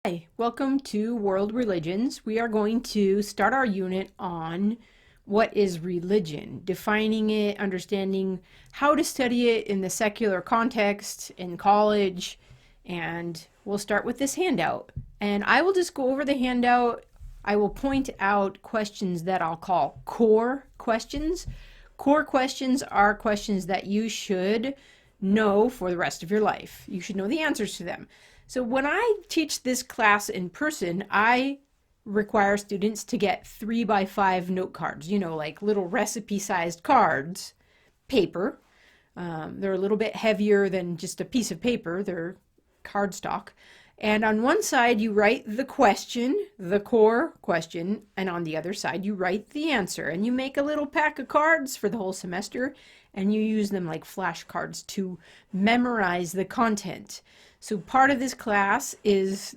Hi, welcome to World Religions. We are going to start our unit on what is religion, defining it, understanding how to study it in the secular context in college, and we'll start with this handout. And I will just go over the handout. I will point out questions that I'll call core questions. Core questions are questions that you should know for the rest of your life. You should know the answers to them. So when I teach this class in person, I require students to get 3x5 note cards, like little recipe sized cards, paper. They're a little bit heavier than just a piece of paper. They're cardstock. And on one side, you write the question, the core question, and on the other side, you write the answer. And you make a little pack of cards for the whole semester, and you use them like flashcards to memorize the content. So part of this class is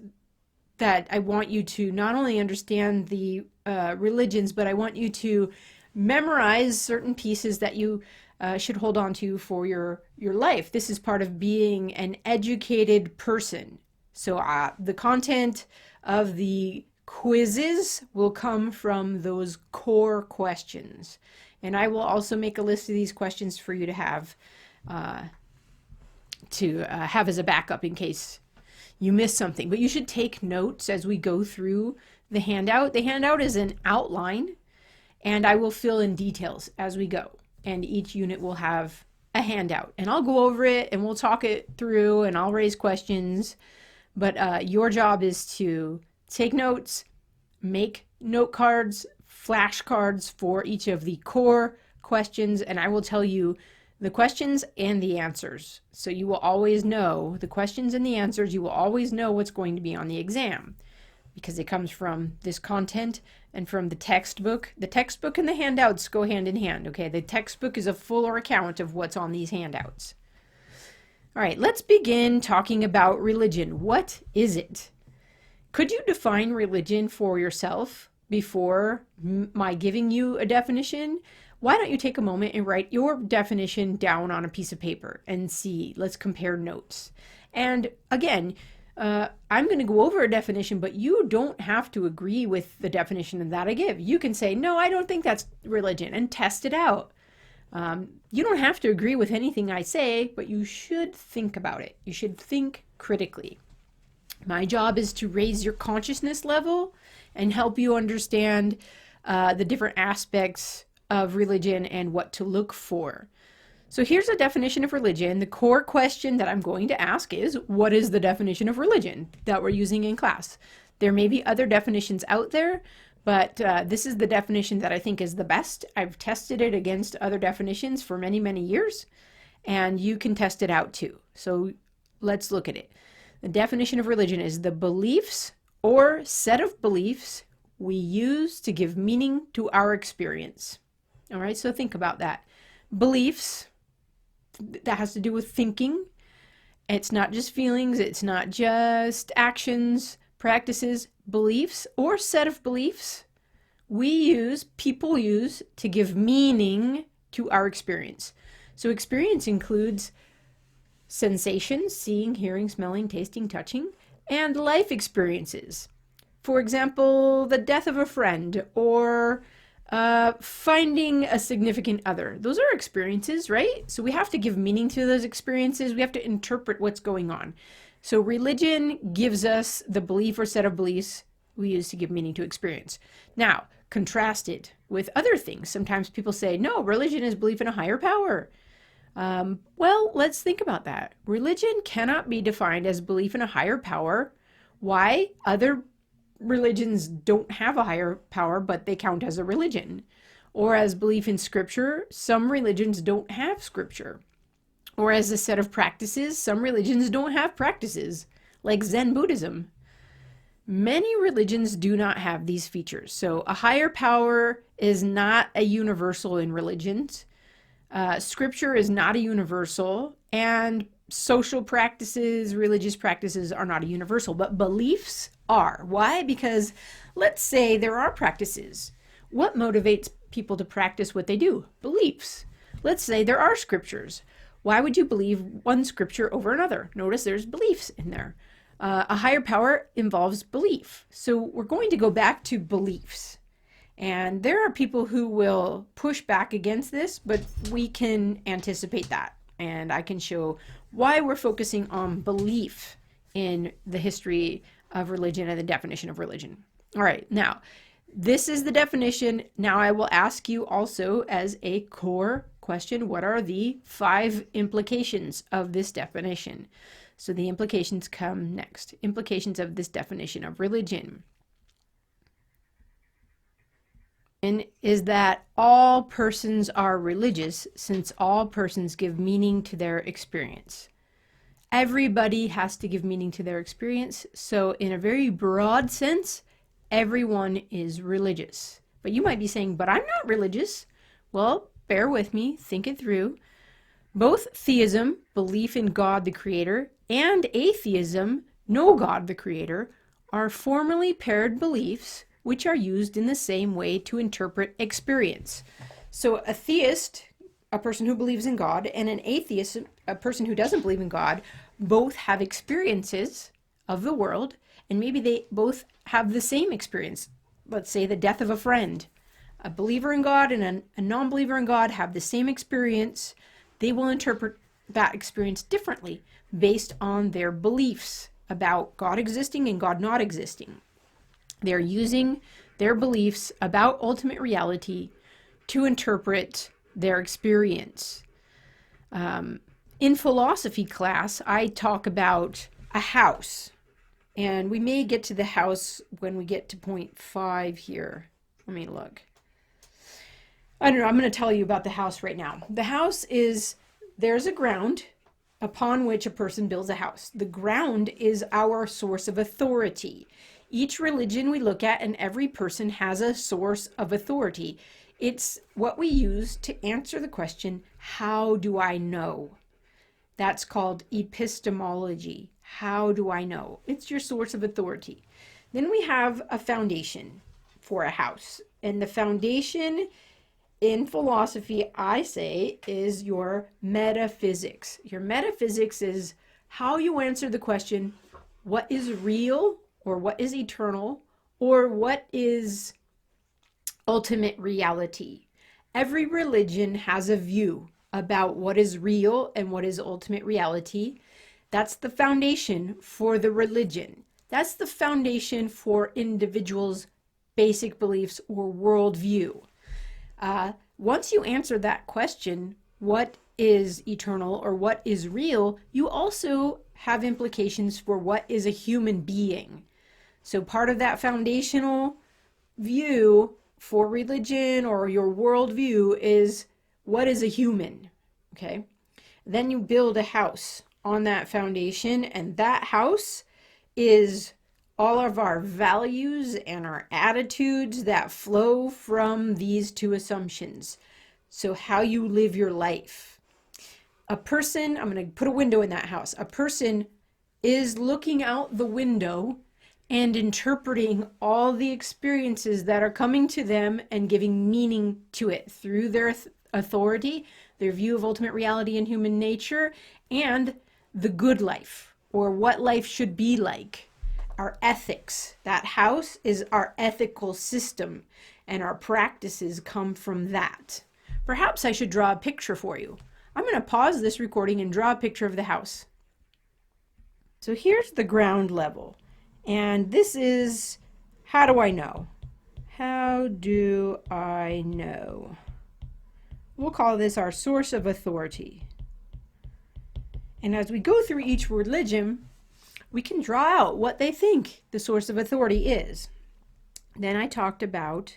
that I want you to not only understand the religions, but I want you to memorize certain pieces that you should hold on to for your life. This is part of being an educated person. So the content of the quizzes will come from those core questions. And I will also make a list of these questions for you to have as a backup in case you miss something. But you should take notes as we go through the handout. The handout is an outline, and I will fill in details as we go. And each unit will have a handout. And I'll go over it, and we'll talk it through, and I'll raise questions. But your job is to take notes, make note cards, flashcards for each of the core questions, and I will tell you the questions and the answers. So you will always know the questions and the answers. You will always know what's going to be on the exam because it comes from this content and from the textbook. The textbook and the handouts go hand in hand, okay? The textbook is a fuller account of what's on these handouts. All right, let's begin talking about religion. What is it? Could you define religion for yourself before my giving you a definition? Why don't you take a moment and write your definition down on a piece of paper and see, let's compare notes. And again, I'm going to go over a definition, but you don't have to agree with the definition that I give. You can say, no, I don't think that's religion, and test it out. You don't have to agree with anything I say, but you should think about it. You should think critically. My job is to raise your consciousness level and help you understand the different aspects of religion and what to look for. So here's a definition of religion. The core question that I'm going to ask is, what is the definition of religion that we're using in class? There may be other definitions out there, but this is the definition that I think is the best. I've tested it against other definitions for many, many years, and you can test it out too. So let's look at it. The definition of religion is the beliefs or set of beliefs we use to give meaning to our experience. All right, so think about that. Beliefs, that has to do with thinking. It's not just feelings, it's not just actions, practices. Beliefs or set of beliefs people use to give meaning to our experience. So experience includes sensations, seeing, hearing, smelling, tasting, touching, and life experiences. For example, the death of a friend or finding a significant other. Those are experiences, right? So we have to give meaning to those experiences. We have to interpret what's going on. So religion gives us the belief or set of beliefs we use to give meaning to experience. Now, contrast it with other things. Sometimes people say, no, religion is belief in a higher power. Well, let's think about that. Religion cannot be defined as belief in a higher power. Why? Other religions don't have a higher power, but they count as a religion. Or as belief in scripture, some religions don't have scripture. Or as a set of practices, some religions don't have practices, like Zen Buddhism. Many religions do not have these features. So a higher power is not a universal in religions. Scripture is not a universal, and social practices, religious practices are not a universal, but beliefs are. Why? Because let's say there are practices. What motivates people to practice what they do? Beliefs. Let's say there are scriptures. Why would you believe one scripture over another? Notice there's beliefs in there. A higher power involves belief. So we're going to go back to beliefs. And there are people who will push back against this, but we can anticipate that. And I can show why we're focusing on belief in the history of religion and the definition of religion. All right, now, this is the definition. Now I will ask you also as a core question, what are the 5 implications of this definition? So the implications come next. Implications of this definition of religion is that all persons are religious, since all persons give meaning to their experience. Everybody has to give meaning to their experience. So in a very broad sense, everyone is religious. But you might be saying, but I'm not religious. Well, bear with me, think it through. Both theism, belief in God the Creator, and atheism, no God the Creator, are formally paired beliefs which are used in the same way to interpret experience. So a theist, a person who believes in God, and an atheist, a person who doesn't believe in God, both have experiences of the world, and maybe they both have the same experience. Let's say the death of a friend. A believer in God and a non-believer in God have the same experience. They will interpret that experience differently based on their beliefs about God existing and God not existing. They're using their beliefs about ultimate reality to interpret their experience. In philosophy class, I talk about a house, and we may get to the house when we get to point 5 here. Let me look. I don't know, I'm going to tell you about the house right now. The house is, there's a ground upon which a person builds a house. The ground is our source of authority. Each religion we look at and every person has a source of authority. It's what we use to answer the question, how do I know? That's called epistemology. How do I know? It's your source of authority. Then we have a foundation for a house. And the foundation in philosophy, I say, is your metaphysics. Your metaphysics is how you answer the question, what is real? Or what is eternal, or what is ultimate reality. Every religion has a view about what is real and what is ultimate reality. That's the foundation for the religion. That's the foundation for individuals' basic beliefs or worldview. Once you answer that question, what is eternal or what is real, you also have implications for what is a human being. So part of that foundational view for religion or your worldview is what is a human, okay? Then you build a house on that foundation, and that house is all of our values and our attitudes that flow from these 2 assumptions. So how you live your life. A person, I'm going to put a window in that house. A person is looking out the window and interpreting all the experiences that are coming to them and giving meaning to it through their authority, their view of ultimate reality and human nature, and the good life, or what life should be like. Our ethics. That house is our ethical system, and our practices come from that. Perhaps I should draw a picture for you. I'm going to pause this recording and draw a picture of the house. So here's the ground level. And this is, how do I know? How do I know? We'll call this our source of authority. And as we go through each religion, we can draw out what they think the source of authority is. Then I talked about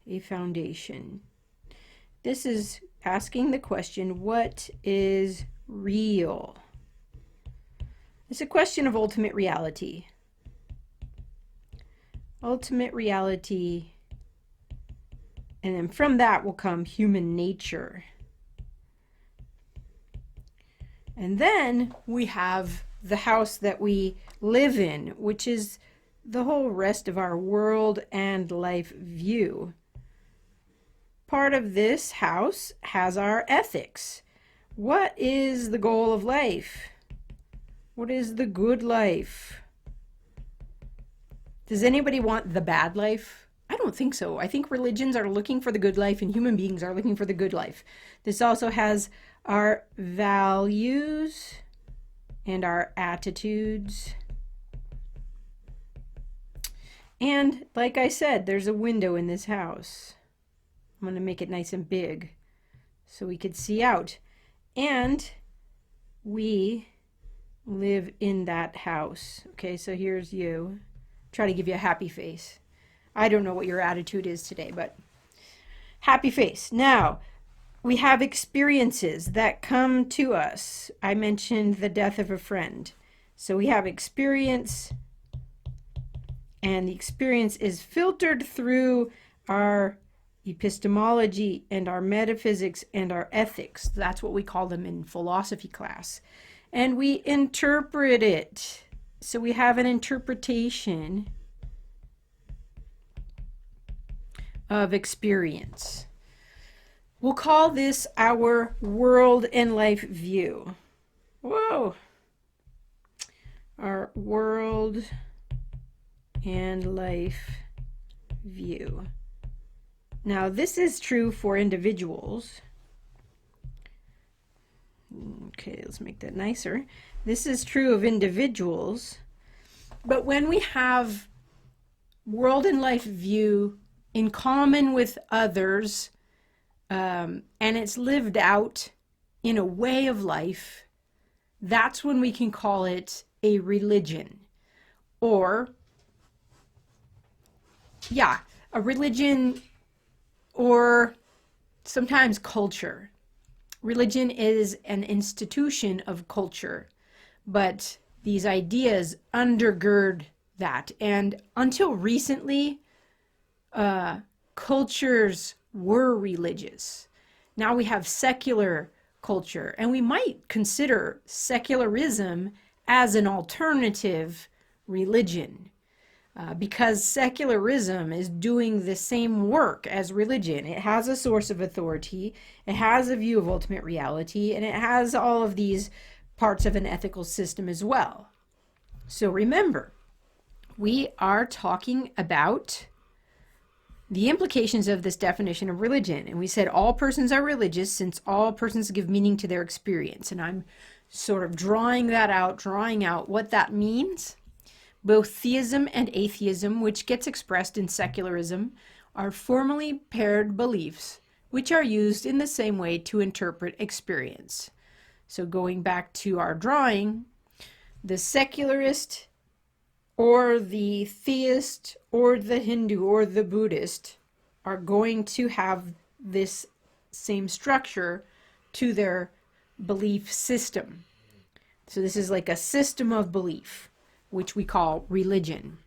a foundation. This is asking the question, what is real? It's a question of ultimate reality. Ultimate reality, and then from that will come human nature. And then we have the house that we live in, which is the whole rest of our world and life view. Part of this house has our ethics. What is the goal of life? What is the good life? Does anybody want the bad life? I don't think so. I think religions are looking for the good life and human beings are looking for the good life. This also has our values and our attitudes. And like I said, there's a window in this house. I'm going to make it nice and big so we could see out. And we live in that house. Okay, so here's you. Try to give you a happy face. I don't know what your attitude is today, but happy face. Now, we have experiences that come to us. I mentioned the death of a friend. So we have experience, and the experience is filtered through our epistemology and our metaphysics and our ethics. That's what we call them in philosophy class. And we interpret it. So we have an interpretation of experience. We'll call this our world and life view. Whoa. Our world and life view. Now, this is true for individuals. Okay, let's make that nicer. This is true of individuals. But when we have world and life view in common with others, and it's lived out in a way of life, that's when we can call it a religion. Or, yeah, a religion, or sometimes culture. Religion is an institution of culture, but these ideas undergird that. And until recently, cultures were religious. Now we have secular culture, and we might consider secularism as an alternative religion. Because secularism is doing the same work as religion. It has a source of authority, it has a view of ultimate reality, and it has all of these parts of an ethical system as well. So remember, we are talking about the implications of this definition of religion. And we said all persons are religious since all persons give meaning to their experience. And I'm sort of drawing out what that means. Both theism and atheism, which gets expressed in secularism, are formally paired beliefs, which are used in the same way to interpret experience. So going back to our drawing, the secularist or the theist or the Hindu or the Buddhist are going to have this same structure to their belief system. So this is like a system of belief, which we call religion.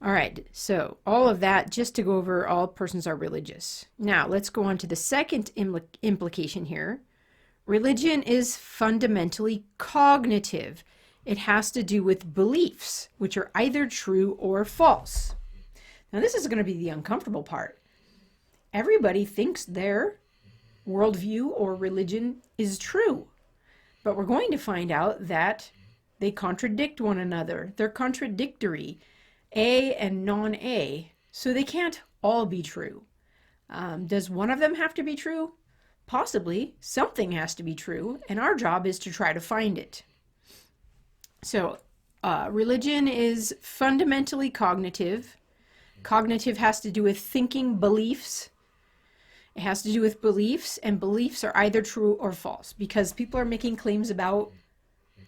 All right, so all of that just to go over all persons are religious. Now let's go on to the second implication here. Religion is fundamentally cognitive. It has to do with beliefs, which are either true or false. Now this is going to be the uncomfortable part. Everybody thinks their worldview or religion is true, but we're going to find out that they contradict one another. They're contradictory, A and non-A, so they can't all be true. Does one of them have to be true? Possibly. Something has to be true, and our job is to try to find it. So, religion is fundamentally cognitive. Cognitive has to do with thinking beliefs. It has to do with beliefs, and beliefs are either true or false because people are making claims about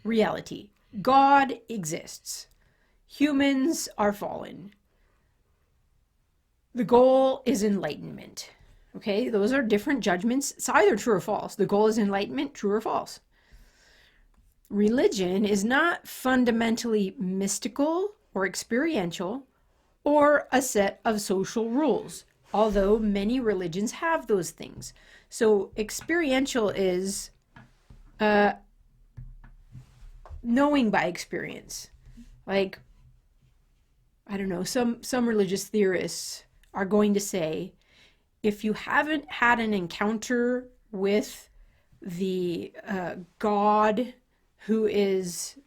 reality. God exists. Humans are fallen. The goal is enlightenment. Okay, those are different judgments. It's either true or false. The goal is enlightenment, true or false. Religion is not fundamentally mystical or experiential or a set of social rules, although many religions have those things. So experiential is knowing by experience. Like, I don't know, some religious theorists are going to say, if you haven't had an encounter with the God who is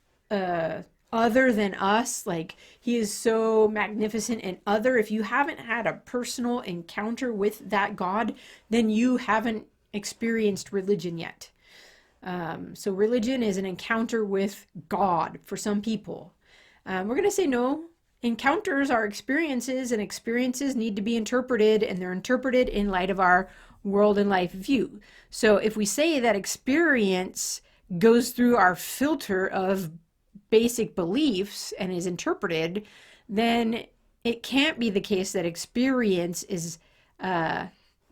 other than us, like he is so magnificent and other. If you haven't had a personal encounter with that God, then you haven't experienced religion yet. So religion is an encounter with God for some people. We're going to say no. Encounters are experiences, and experiences need to be interpreted, and they're interpreted in light of our world and life view. So if we say that experience goes through our filter of basic beliefs and is interpreted, then it can't be the case that experience is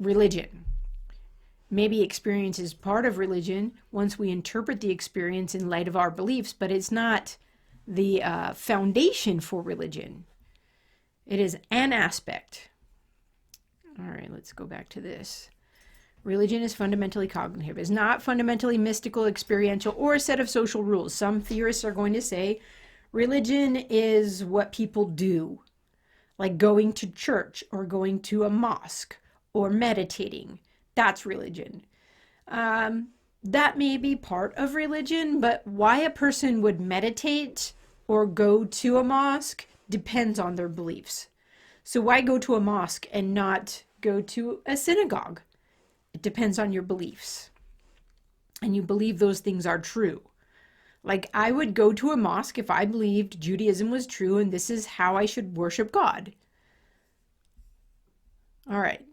religion. Maybe experience is part of religion once we interpret the experience in light of our beliefs, but it's not the foundation for religion. It is an aspect. All right, let's go back to this. Religion is fundamentally cognitive. It's not fundamentally mystical, experiential, or a set of social rules. Some theorists are going to say religion is what people do, like going to church or going to a mosque or meditating. That's religion. That may be part of religion, but why a person would meditate or go to a mosque depends on their beliefs. So why go to a mosque and not go to a synagogue? It depends on your beliefs. And you believe those things are true. Like I would go to a mosque if I believed Judaism was true and this is how I should worship God. All right,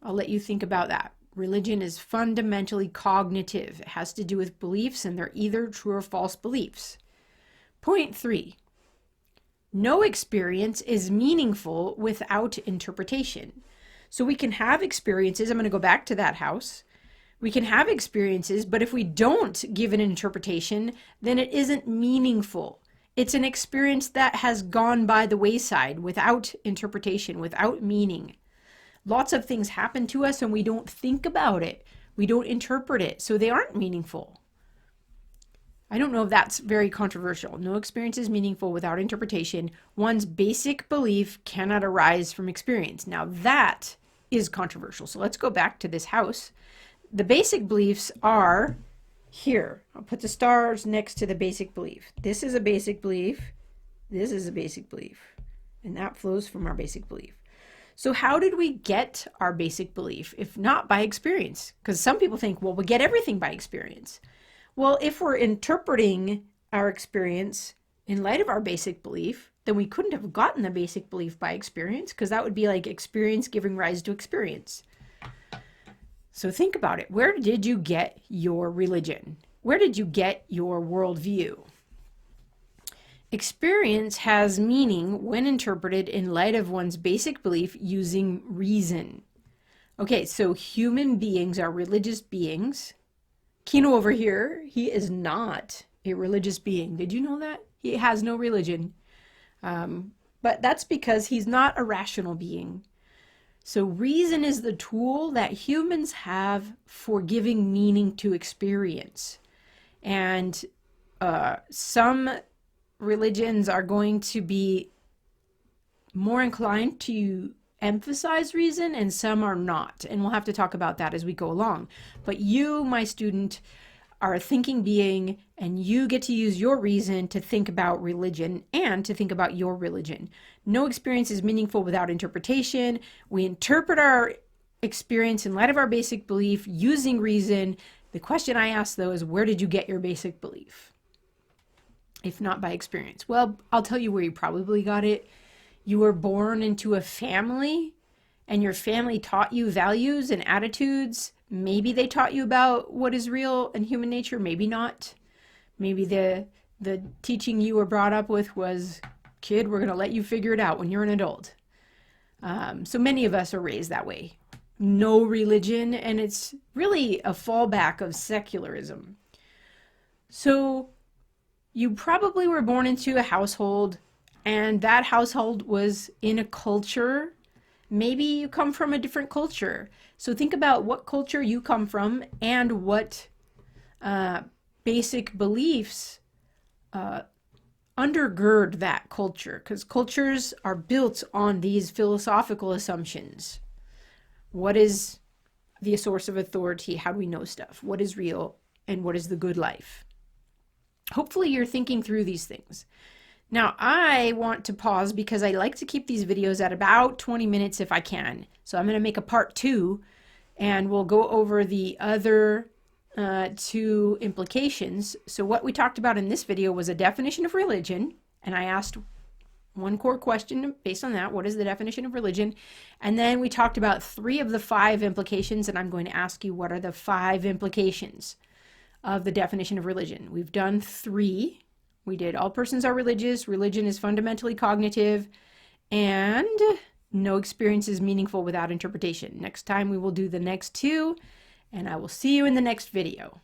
I'll let you think about that. Religion is fundamentally cognitive. It has to do with beliefs, and they're either true or false beliefs. Point 3. No experience is meaningful without interpretation. So we can have experiences. I'm going to go back to that house. We can have experiences, but if we don't give an interpretation, then it isn't meaningful. It's an experience that has gone by the wayside without interpretation, without meaning. Lots of things happen to us and we don't think about it. We don't interpret it, so they aren't meaningful. I don't know if that's very controversial. No experience is meaningful without interpretation. One's basic belief cannot arise from experience. Now that is controversial. So let's go back to this house. The basic beliefs are here. I'll put the stars next to the basic belief. This is a basic belief. This is a basic belief. And that flows from our basic belief. So how did we get our basic belief if not by experience? Because some people think, well, we get everything by experience. Well, if we're interpreting our experience in light of our basic belief, then we couldn't have gotten the basic belief by experience, because that would be like experience giving rise to experience. So think about it. Where did you get your religion? Where did you get your worldview? Experience has meaning when interpreted in light of one's basic belief using reason. Okay, so human beings are religious beings. Kino over here, he is not a religious being. Did you know that? He has no religion. But that's because he's not a rational being. So reason is the tool that humans have for giving meaning to experience. And some religions are going to be more inclined to emphasize reason and some are not. And we'll have to talk about that as we go along. But you, my student, are a thinking being, and you get to use your reason to think about religion and to think about your religion. No experience is meaningful without interpretation. We interpret our experience in light of our basic belief using reason. The question I ask, though, is where did you get your basic belief? If not by experience. Well, I'll tell you where you probably got it. You were born into a family and your family taught you values and attitudes. Maybe they taught you about what is real and human nature, maybe not. Maybe the teaching you were brought up with was, kid, we're going to let you figure it out when you're an adult. So many of us are raised that way. No religion, and it's really a fallback of secularism. So you probably were born into a household, and that household was in a culture. Maybe you come from a different culture. So think about what culture you come from and what basic beliefs undergird that culture, because cultures are built on these philosophical assumptions. What is the source of authority? How do we know stuff? What is real and what is the good life? Hopefully you're thinking through these things. Now, I want to pause because I like to keep these videos at about 20 minutes if I can. So I'm going to make a part 2, and we'll go over the other 2 implications. So what we talked about in this video was a definition of religion, and I asked one core question based on that: what is the definition of religion? And then we talked about 3 of the 5 implications, and I'm going to ask you, what are the 5 implications of the definition of religion? We've done 3. We did all persons are religious, religion is fundamentally cognitive, and no experience is meaningful without interpretation. Next time we will do the next 2, and I will see you in the next video.